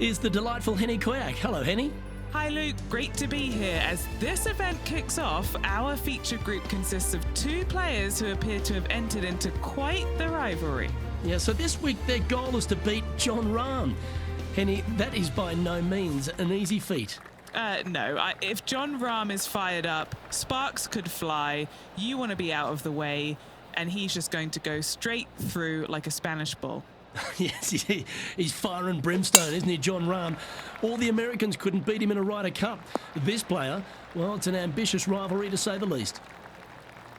is the delightful Henny Koyak. Hello, Henny. Hi Luke, great to be here. As this event kicks off, our feature group consists of 2 players who appear to have entered into quite the rivalry. Yeah, so this week their goal is to beat Jon Rahm. Henny, that is by no means an easy feat. No, if Jon Rahm is fired up, sparks could fly, you want to be out of the way, and he's just going to go straight through like a Spanish bull. Yes, he's fire and brimstone, isn't he, Jon Rahm? All the Americans couldn't beat him in a Ryder Cup. This player, well, it's an ambitious rivalry to say the least.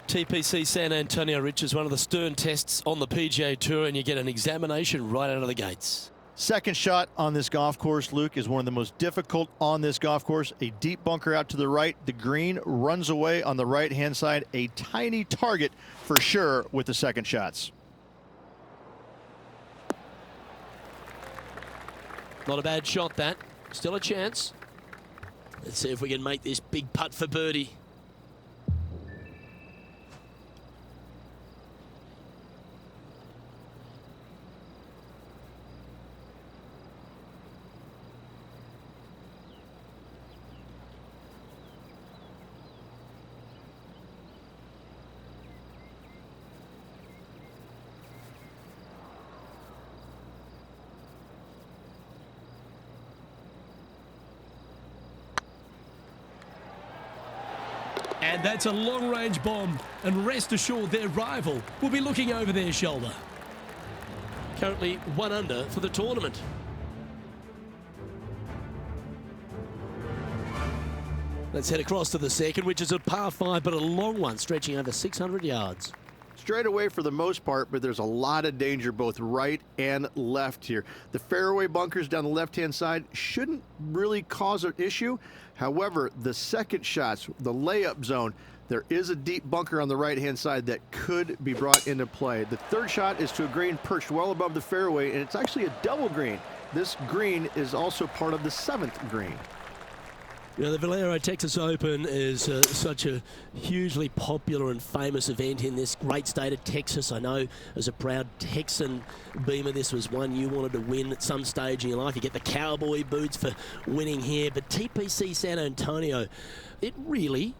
TPC San Antonio, Rich, is one of the stern tests on the PGA Tour, and you get an examination right out of the gates. Second shot on this golf course, Luke, is one of the most difficult on this golf course. A deep bunker out to the right. The green runs away on the right-hand side. A tiny target for sure with the second shots. Not a bad shot, that. Still a chance. Let's see if we can make this big putt for birdie. And that's a long-range bomb, and rest assured their rival will be looking over their shoulder. Currently 1 under for the tournament. Let's head across to the second, which is a par 5, but a long one, stretching over 600 yards. Straight away for the most part, but there's a lot of danger both right and left here. The fairway bunkers down the left-hand side shouldn't really cause an issue. However, the second shots, the layup zone, there is a deep bunker on the right-hand side that could be brought into play. The third shot is to a green perched well above the fairway, and it's actually a double green. This green is also part of the 7th green. You know, the Valero Texas Open is such a hugely popular and famous event in this great state of Texas. I know as a proud Texan, Beamer, this was one you wanted to win at some stage in your life. You get the cowboy boots for winning here, but TPC San Antonio, it really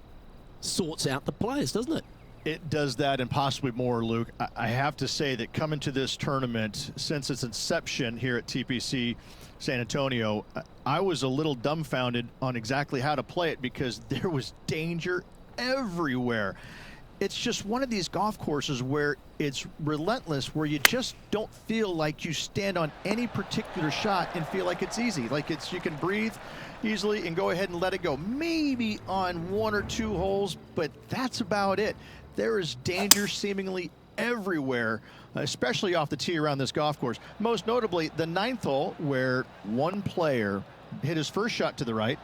sorts out the players, doesn't it? It does that and possibly more, Luke. I have to say that coming to this tournament, since its inception here at TPC San Antonio, I was a little dumbfounded on exactly how to play it because there was danger everywhere. It's just one of these golf courses where it's relentless, where you just don't feel like you stand on any particular shot and feel like it's easy. Like you can breathe easily and go ahead and let it go. Maybe on 1 or 2 holes, but that's about it. There is danger seemingly everywhere, especially off the tee around this golf course. Most notably, the 9th hole, where one player hit his first shot to the right,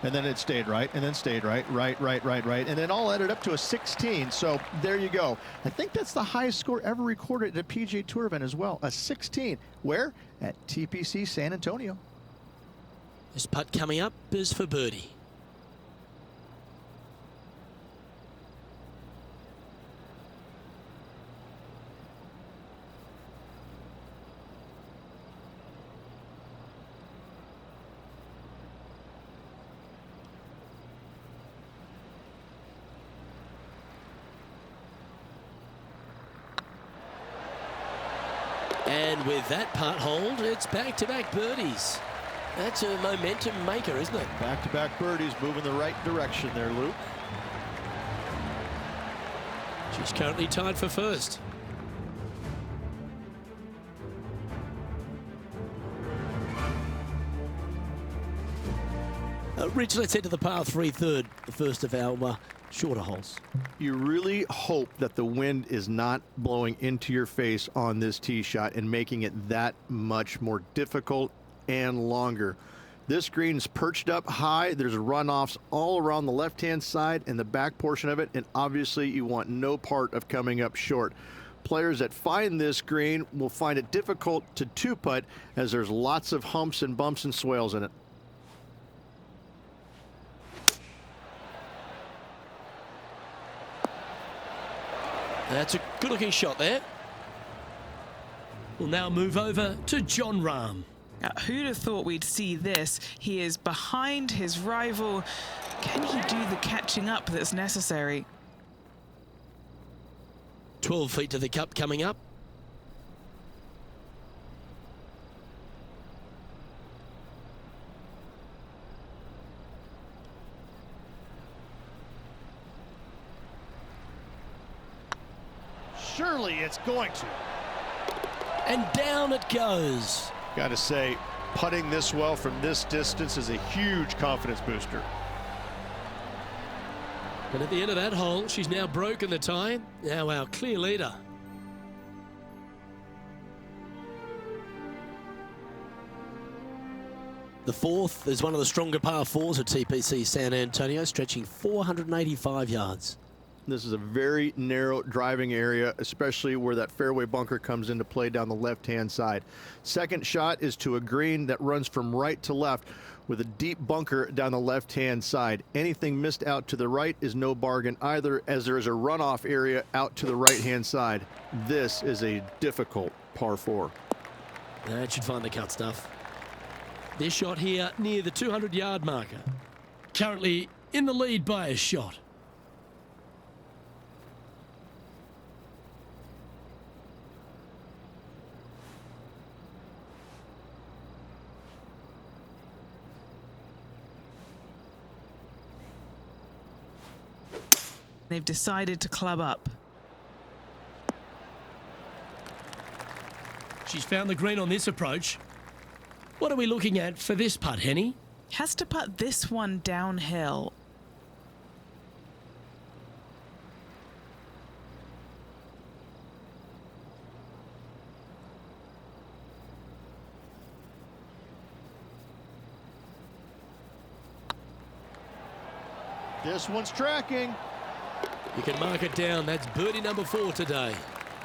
and then it stayed right, and then stayed right, and then all added up to a 16. So there you go. I think that's the highest score ever recorded at a PGA Tour event as well, a 16. Where? At TPC San Antonio. This putt coming up is for birdie. And with that putt hold, it's back-to-back birdies. That's a momentum maker, isn't it? Back-to-back birdies, moving the right direction there, Luke. She's currently tied for first. Rich, let's head to the par 3 third, the first of our shorter holes. You really hope that the wind is not blowing into your face on this tee shot and making it that much more difficult and longer. This green's perched up high. There's runoffs all around the left-hand side and the back portion of it, and obviously you want no part of coming up short. Players that find this green will find it difficult to two-putt as there's lots of humps and bumps and swales in it. That's a good-looking shot there. We'll now move over to Jon Rahm. Who'd have thought we'd see this? He is behind his rival. Can he do the catching up that's necessary? 12 feet to the cup coming up. Surely it's going to. And down it goes. Got to say, putting this well from this distance is a huge confidence booster. And at the end of that hole, she's now broken the tie. Now our clear leader. The fourth is one of the stronger par fours at TPC San Antonio, stretching 485 yards. This is a very narrow driving area, especially where that fairway bunker comes into play down the left-hand side. Second shot is to a green that runs from right to left with a deep bunker down the left-hand side. Anything missed out to the right is no bargain either, as there is a runoff area out to the right-hand side. This is a difficult par 4. That should find the cut stuff. This shot here near the 200-yard marker. Currently in the lead by a shot. They've decided to club up. She's found the green on this approach. What are we looking at for this putt, Henny? Has to putt this one downhill. This one's tracking. You can mark it down. That's birdie number 4 today.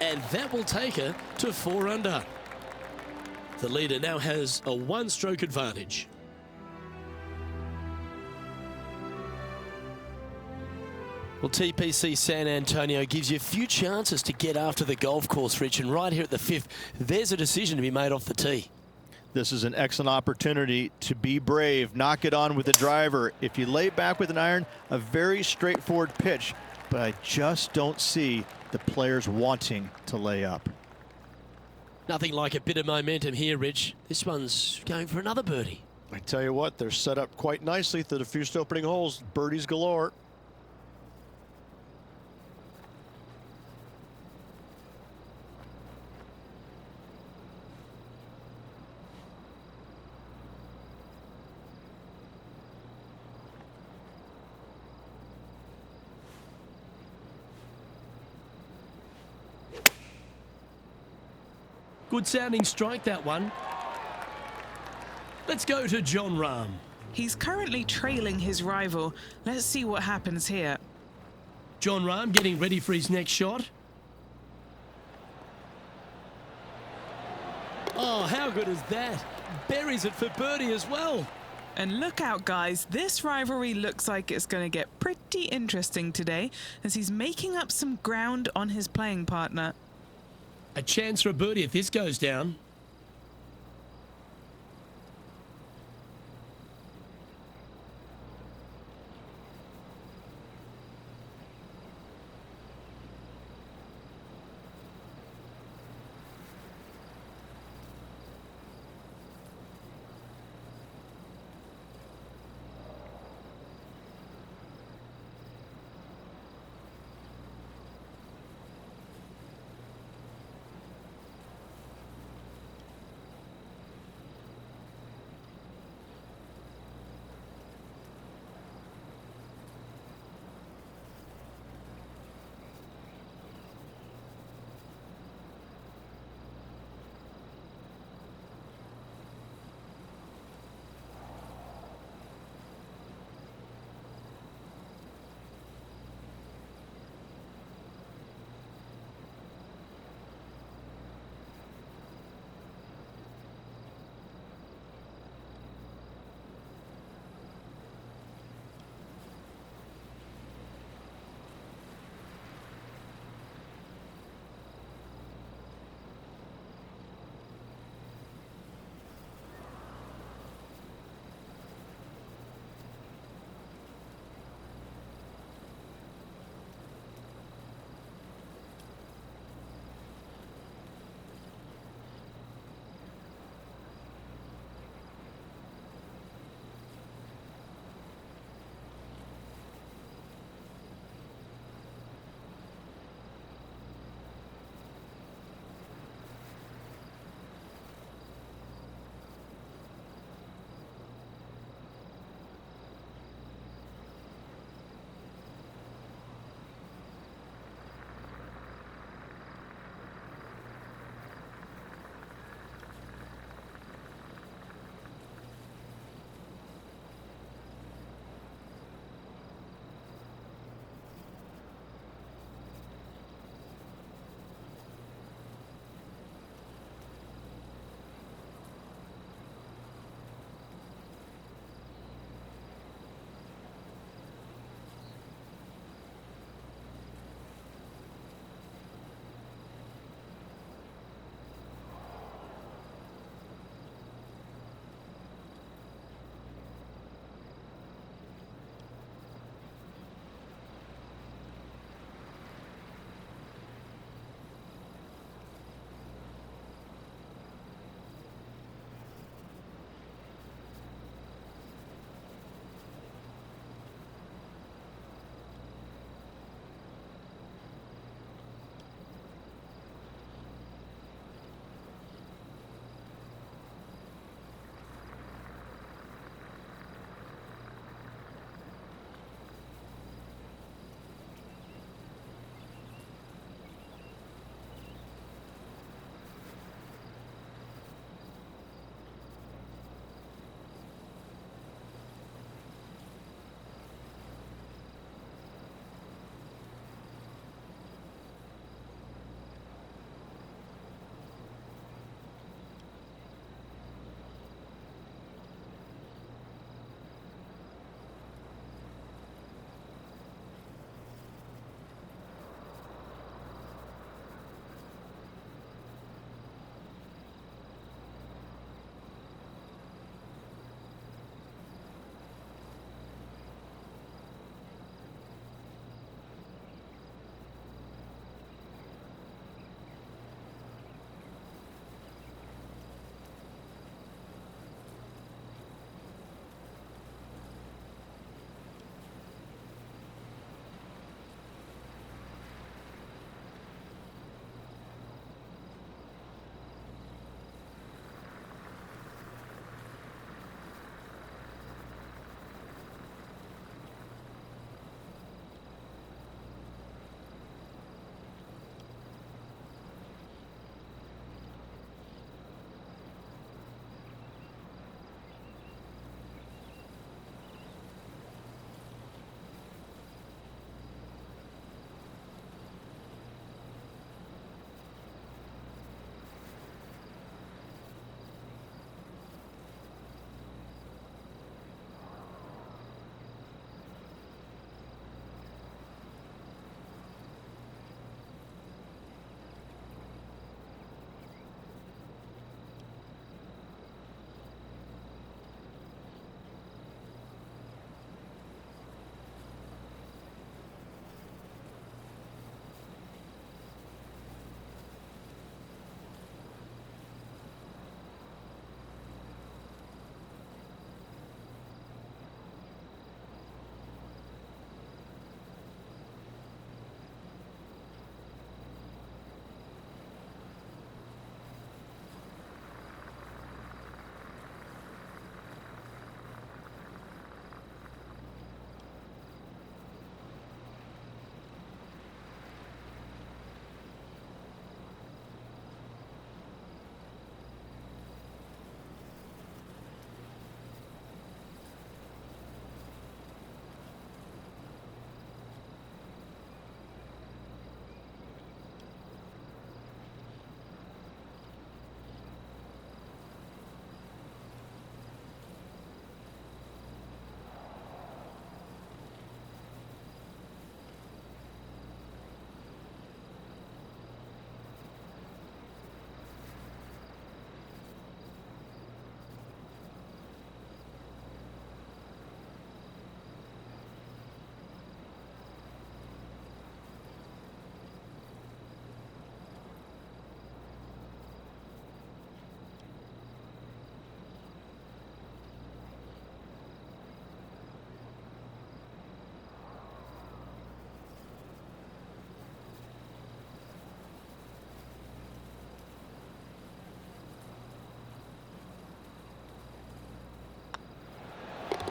And that will take her to 4 under. The leader now has a 1-stroke advantage. Well, TPC San Antonio gives you a few chances to get after the golf course, Rich. And right here at the 5th, there's a decision to be made off the tee. This is an excellent opportunity to be brave, knock it on with the driver. If you lay back with an iron, a very straightforward pitch, but I just don't see the players wanting to lay up. Nothing like a bit of momentum here, Rich. This one's going for another birdie. I tell you what, they're set up quite nicely through the first opening holes. Birdies galore. Good sounding strike, that one. Let's go to Jon Rahm. He's currently trailing his rival. Let's see what happens here. Jon Rahm getting ready for his next shot. Oh, how good is that? Buries it for birdie as well. And look out, guys. This rivalry looks like it's going to get pretty interesting today as he's making up some ground on his playing partner. A chance for a birdie if this goes down.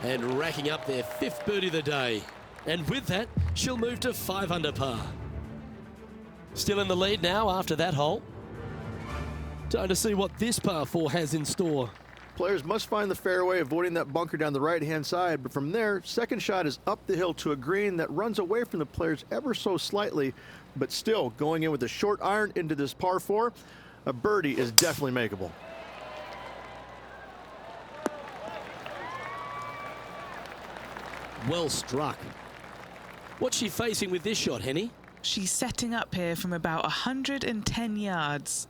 And racking up their 5th birdie of the day. And with that, she'll move to 5 under par. Still in the lead now after that hole. Time to see what this par 4 has in store. Players must find the fairway, avoiding that bunker down the right-hand side. But from there, second shot is up the hill to a green that runs away from the players ever so slightly. But still, going in with a short iron into this par 4, a birdie is definitely makeable. Well struck. What's she facing with this shot, Henny? She's setting up here from about 110 yards.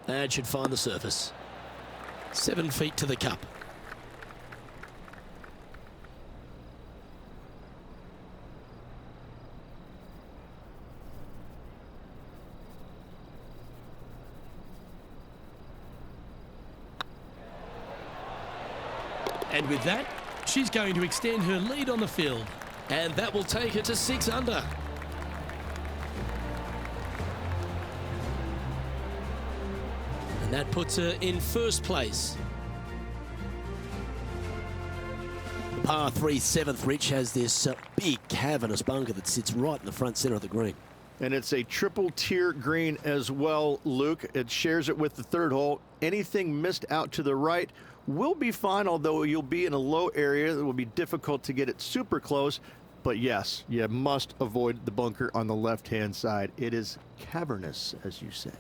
That should find the surface. 7 feet to the cup. And with that, she's going to extend her lead on the field. And that will take her to 6 under. And that puts her in first place. Par 3 7th, Rich, has this big cavernous bunker that sits right in the front center of the green. And it's a triple tier green as well, Luke. It shares it with the 3rd hole. Anything missed out to the right will be fine, although you'll be in a low area that will be difficult to get it super close. But yes, you must avoid the bunker on the left-hand side. It is cavernous, as you say.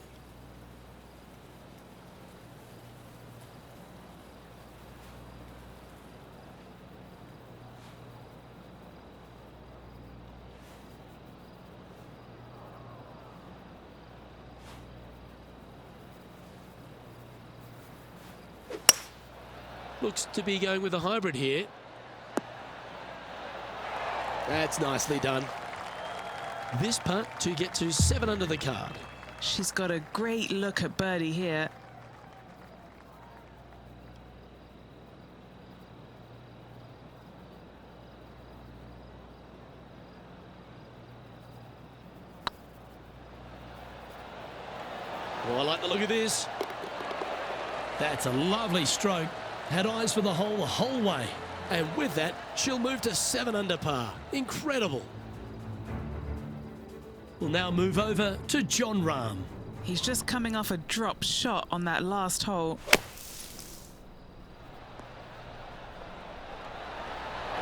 Looks to be going with a hybrid here. That's nicely done. This putt to get to 7 under the card. She's got a great look at birdie here. Oh, I like the look of this. That's a lovely stroke. Had eyes for the whole way. And with that, she'll move to 7 under par. Incredible. We'll now move over to Jon Rahm. He's just coming off a drop shot on that last hole.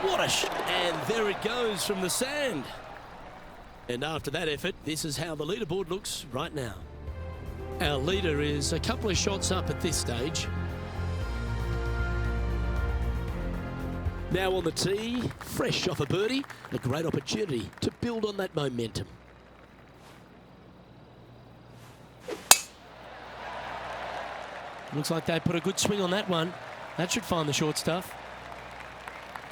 What a and there it goes from the sand. And after that effort, this is how the leaderboard looks right now. Our leader is a couple of shots up at this stage. Now on the tee, fresh off a birdie, a great opportunity to build on that momentum. Looks like they put a good swing on that one. That should find the short stuff.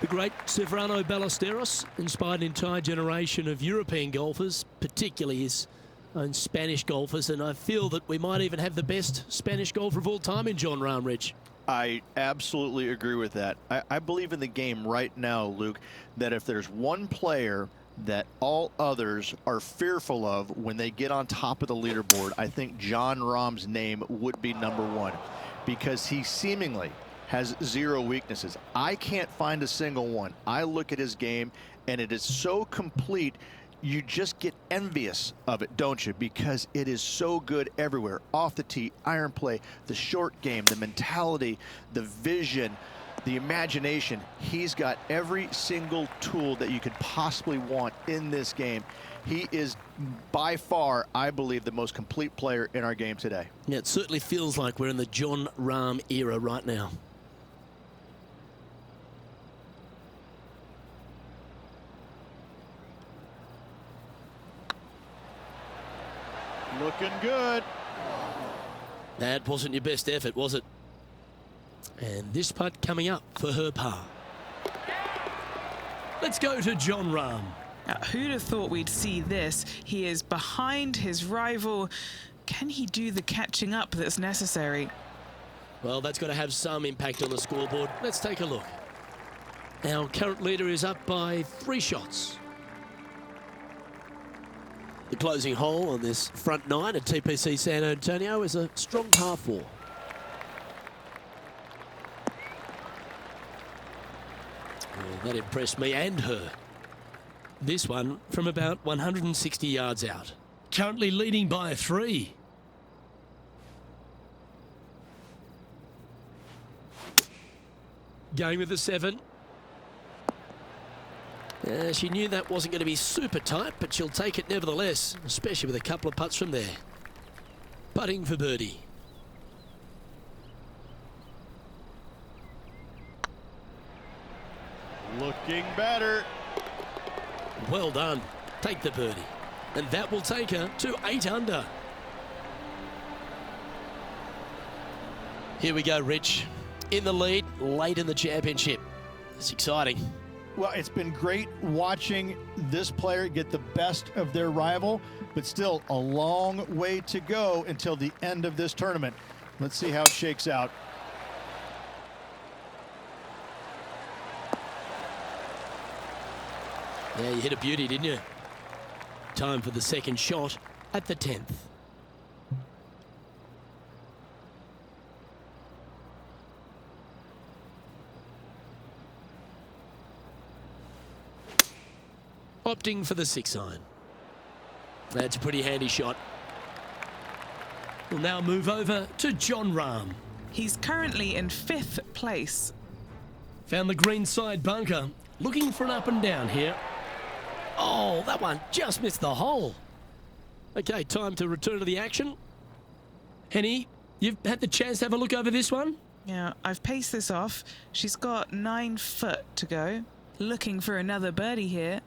The great Severano Ballesteros inspired an entire generation of European golfers, particularly his own Spanish golfers, and I feel that we might even have the best Spanish golfer of all time in Jon Rahm, Rich. I absolutely agree with that. I believe in the game right now, Luke, that if there's one player that all others are fearful of when they get on top of the leaderboard, I think Jon Rahm's name would be #1, because he seemingly has 0 weaknesses. I can't find a single one. I look at his game and it is so complete. You just get envious of it, don't you? Because it is so good everywhere. Off the tee, iron play, the short game, the mentality, the vision, the imagination. He's got every single tool that you could possibly want in this game. He is by far, I believe, the most complete player in our game today. Yeah, it certainly feels like we're in the Jon Rahm era right now. Looking good. That wasn't your best effort, was it? And this putt coming up for her par. Let's go to Jon Rahm. Who'd have thought we'd see this? He is behind his rival. Can he do the catching up that's necessary? Well, that's got to have some impact on the scoreboard. Let's take a look. Our current leader is up by 3 shots. The closing hole on this front 9 at TPC San Antonio is a strong par 4. Oh, that impressed me and her. This one from about 160 yards out. Currently leading by 3. Going with the 7. She knew that wasn't going to be super tight, but she'll take it nevertheless, especially with a couple of putts from there. Putting for birdie. Looking better. Well done. Take the birdie. And that will take her to 8 under. Here we go, Rich. In the lead, late in the championship. It's exciting. Well, it's been great watching this player get the best of their rival, but still a long way to go until the end of this tournament. Let's see how it shakes out. Yeah, you hit a beauty, didn't you? Time for the second shot at the 10th. Opting for the 6-iron. That's a pretty handy shot. We'll now move over to Jon Rahm. He's currently in 5th place. Found the green side bunker. Looking for an up and down here. Oh, that one just missed the hole. Okay, time to return to the action. Henny, you've had the chance to have a look over this one? Yeah, I've paced this off. She's got 9 foot to go. Looking for another birdie here.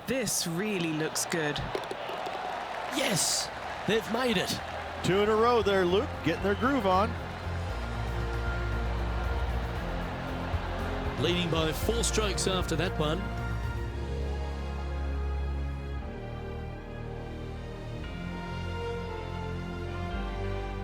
This really looks good. Yes, they've made it. 2 in a row there, Luke, getting their groove on. Leading by 4 strokes after that one.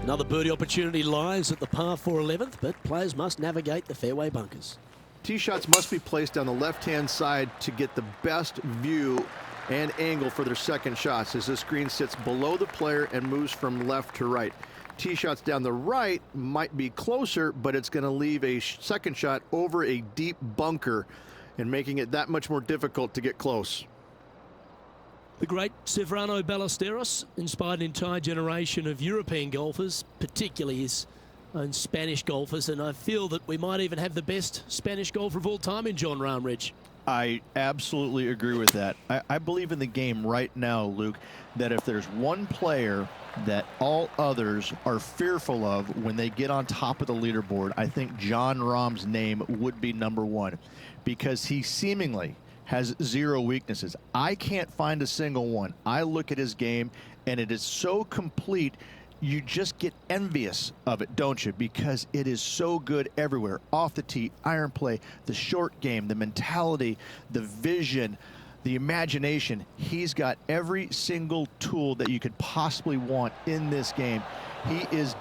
Another birdie opportunity lies at the par 4 11th, but players must navigate the fairway bunkers. Tee shots must be placed on the left-hand side to get the best view and angle for their second shots, as this green sits below the player and moves from left to right. Tee shots down the right might be closer, but it's going to leave a second shot over a deep bunker and making it that much more difficult to get close. The great Severano Ballesteros inspired an entire generation of European golfers, particularly his own Spanish golfers, and I feel that we might even have the best Spanish golfer of all time in Jon Rahm, Rich. I absolutely agree with that. I believe in the game right now, Luke, that if there's one player that all others are fearful of when they get on top of the leaderboard, I think Jon Rahm's name would be number 1, because he seemingly has 0 weaknesses. I can't find a single one. I look at his game, and it is so complete, you just get envious of it, don't you? Because it is so good everywhere. Off the tee, iron play, the short game, the mentality, the vision, the imagination. He's got every single tool that you could possibly want in this game. He is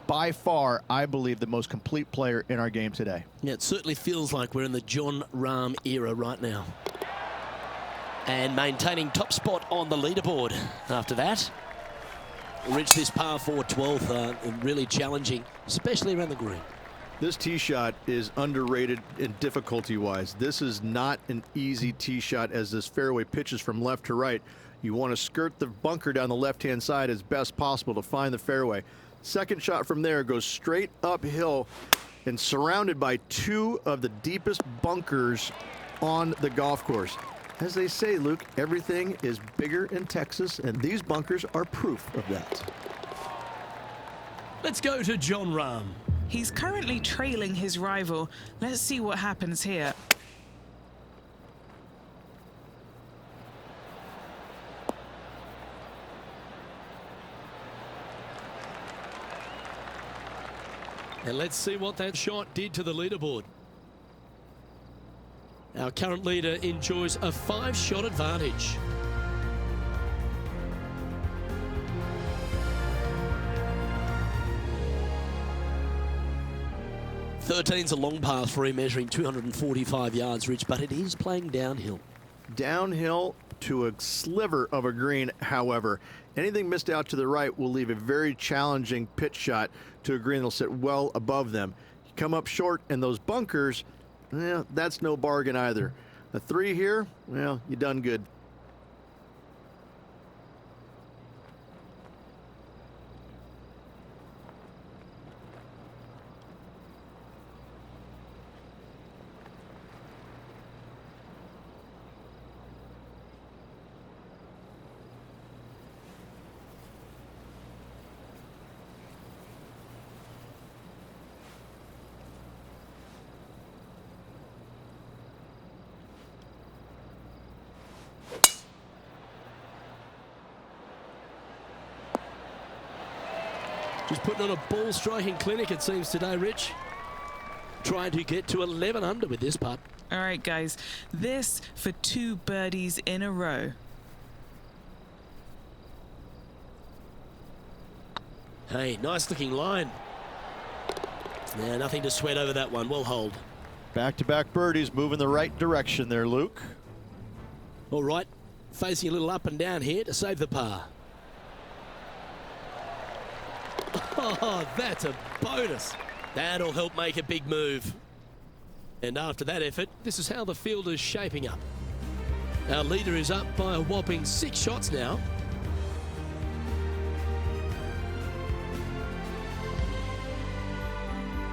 by far, I believe, the most complete player in our game today. Yeah, it certainly feels like we're in the Jon Rahm era right now. And maintaining top spot on the leaderboard after that. Reach this par 4 12th, really challenging, especially around the green. This tee shot is underrated in difficulty-wise. This is not an easy tee shot, as this fairway pitches from left to right. You want to skirt the bunker down the left-hand side as best possible to find the fairway. Second shot from there goes straight uphill and surrounded by 2 of the deepest bunkers on the golf course. As they say, Luke, everything is bigger in Texas, and these bunkers are proof of that. Let's go to Jon Rahm. He's currently trailing his rival. Let's see what happens here. And let's see what that shot did to the leaderboard. Our current leader enjoys a 5-shot advantage. Thirteen's a long path for him, measuring 245 yards, Rich, but it is playing downhill. Downhill to a sliver of a green, however. Anything missed out to the right will leave a very challenging pitch shot to a green that'll sit well above them. You come up short, and those bunkers, that's no bargain either. A 3 here, well, you done good. Just putting on a ball striking clinic, it seems, today, Rich. Trying to get to 11 under with this putt. All right, guys. This for 2 birdies in a row. Hey, nice looking line. Yeah, nothing to sweat over that one. Well hold. Back-to-back birdies, moving the right direction there, Luke. All right, facing a little up and down here to save the par. Oh, that's a bonus. That'll help make a big move. And after that effort, this is how the field is shaping up. Our leader is up by a whopping 6 shots now.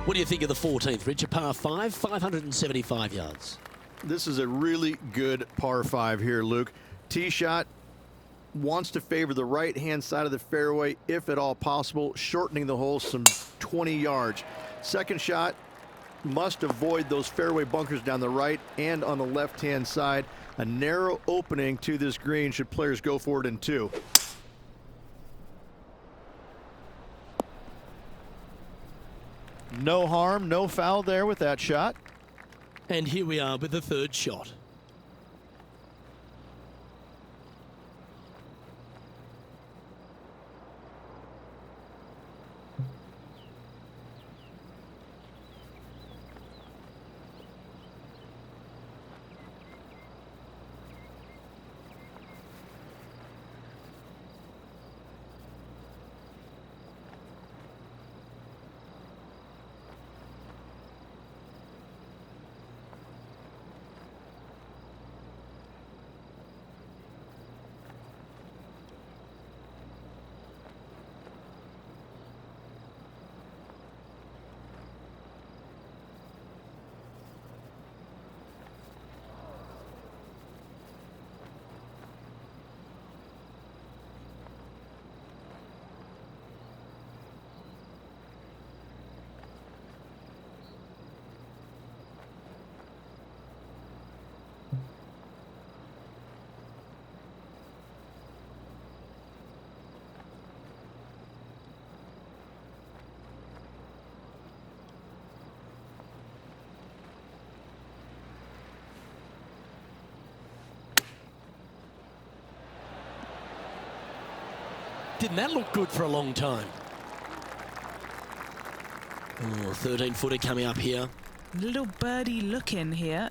What do you think of the 14th, Rich? A par 5, 575 yards. This is a really good par 5 here, Luke. Tee shot wants to favor the right-hand side of the fairway, if at all possible, shortening the hole some 20 yards. Second shot must avoid those fairway bunkers down the right and on the left-hand side. A narrow opening to this green should players go for it in 2. No harm, no foul there with that shot. And here we are with the 3rd shot. Didn't that look good for a long time? Oh, 13-footer coming up here. Little birdie looking here.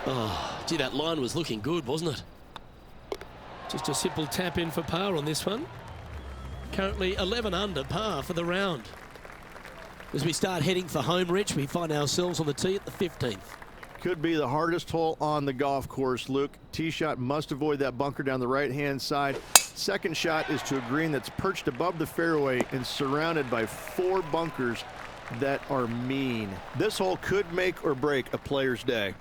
Oh, gee, that line was looking good, wasn't it? Just a simple tap in for par on this one. Currently 11 under par for the round. As we start heading for home, Rich, we find ourselves on the tee at the 15th. Could be the hardest hole on the golf course, Luke. Tee shot must avoid that bunker down the right-hand side. Second shot is to a green that's perched above the fairway and surrounded by 4 bunkers that are mean. This hole could make or break a player's day.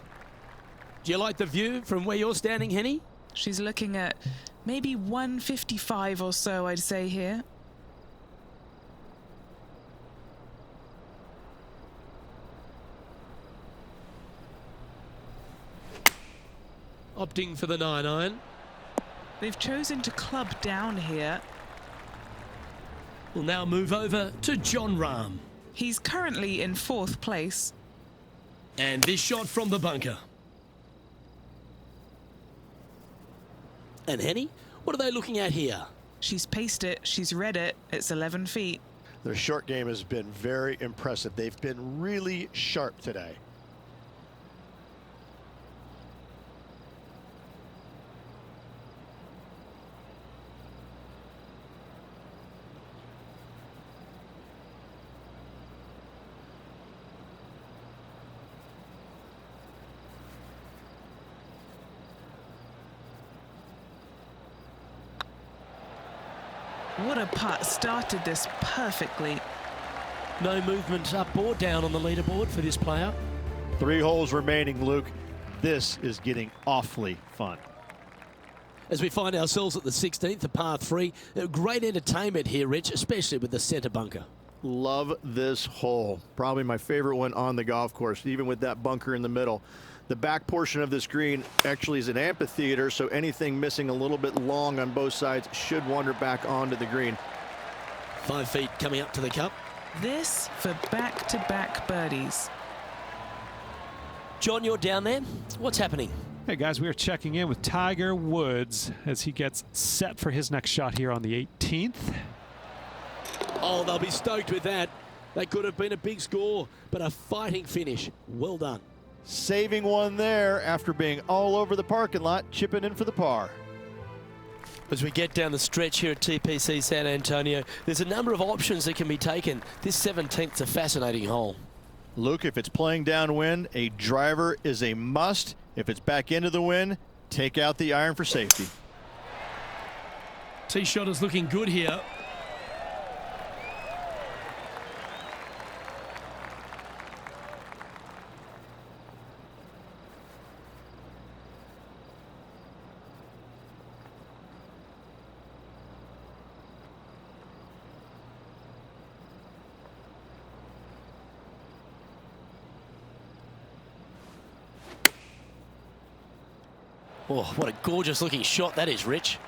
Do you like the view from where you're standing, Henny? She's looking at Maybe 155 or so, I'd say here. Opting for the 9-iron. They've chosen to club down here. We'll now move over to Jon Rahm. He's currently in 4th place. And this shot from the bunker. And Henny, what are they looking at here? She's paced it, she's read it, it's 11 feet. Their short game has been very impressive. They've been really sharp today. What a putt, started this perfectly. No movement up or down on the leaderboard for this player. 3 holes remaining, Luke. This is getting awfully fun. As we find ourselves at the 16th, the par 3. Great entertainment here, Rich, especially with the centre bunker. Love this hole. Probably my favorite one on the golf course, even with that bunker in the middle. The back portion of this green actually is an amphitheater, so anything missing a little bit long on both sides should wander back onto the green. 5 feet coming up to the cup. This for back-to-back birdies. John, you're down there. What's happening? Hey guys, we are checking in with Tiger Woods as he gets set for his next shot here on the 18th. Oh, they'll be stoked with that. That could have been a big score, but a fighting finish. Well done. Saving one there after being all over the parking lot, chipping in for the par. As we get down the stretch here at TPC San Antonio, there's a number of options that can be taken. This 17th's a fascinating hole. Luke, if it's playing downwind, a driver is a must. If it's back into the wind, take out the iron for safety. Tee shot is looking good here. Oh, what a gorgeous looking shot that is, Rich.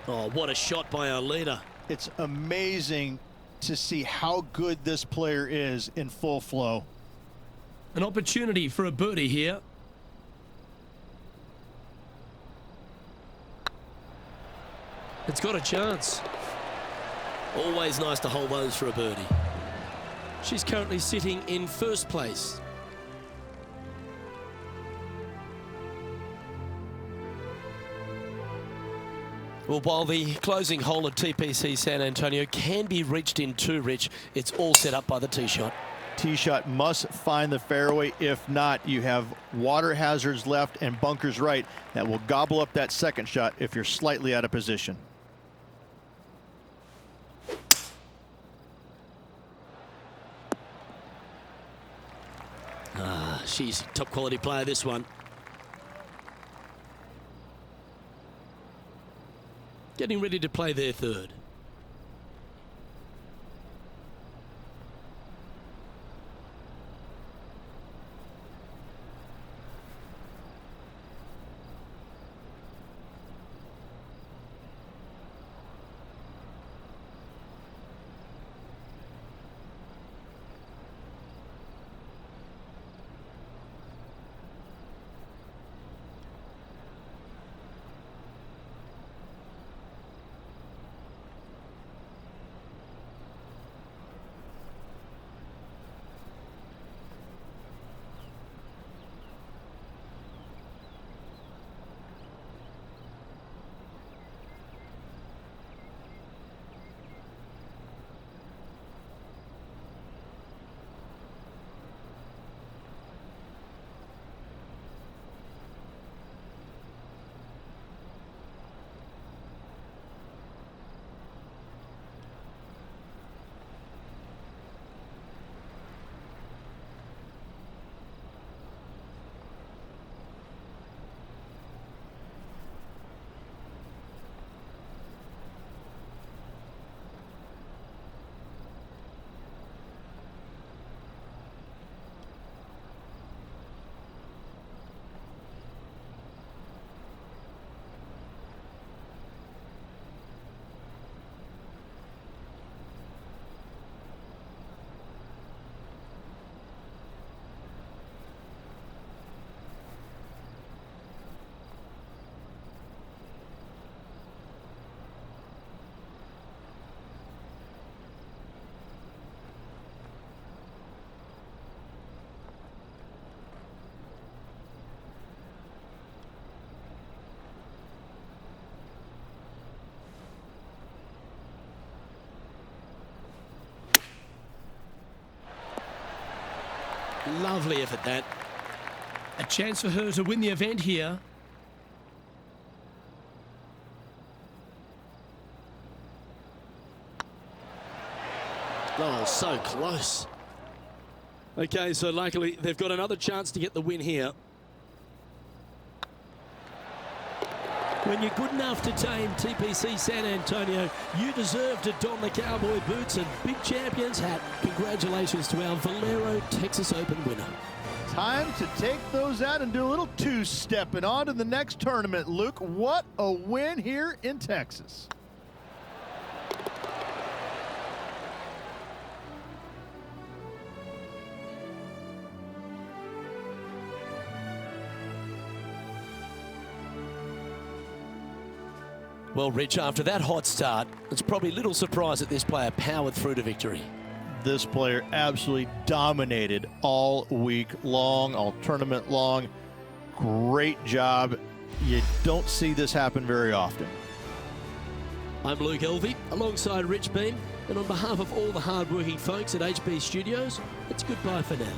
Oh, what a shot by our leader. It's amazing to see how good this player is in full flow. An opportunity for a birdie here. It's got a chance. Always nice to hold those for a birdie. She's currently sitting in 1st place. Well, while the closing hole at TPC San Antonio can be reached in 2, Rich, it's all set up by the tee shot. Tee shot must find the fairway. If not, you have water hazards left and bunkers right that will gobble up that second shot if you're slightly out of position. She's a top quality player, this one. Getting ready to play their 3rd. Lovely effort, that. A chance for her to win the event here. Oh, so close. Okay, so luckily they've got another chance to get the win here. When you're good enough to tame TPC San Antonio, you deserve to don the cowboy boots and big champion's hat. Congratulations to our Valero Texas Open winner. Time to take those out and do a little two-step and on to the next tournament. Luke, what a win here in Texas. Well, Rich, after that hot start, it's probably little surprise that this player powered through to victory. This player absolutely dominated all week long, all tournament long. Great job. You don't see this happen very often. I'm Luke Elvey, alongside Rich Beam, and on behalf of all the hard-working folks at HB Studios, it's goodbye for now.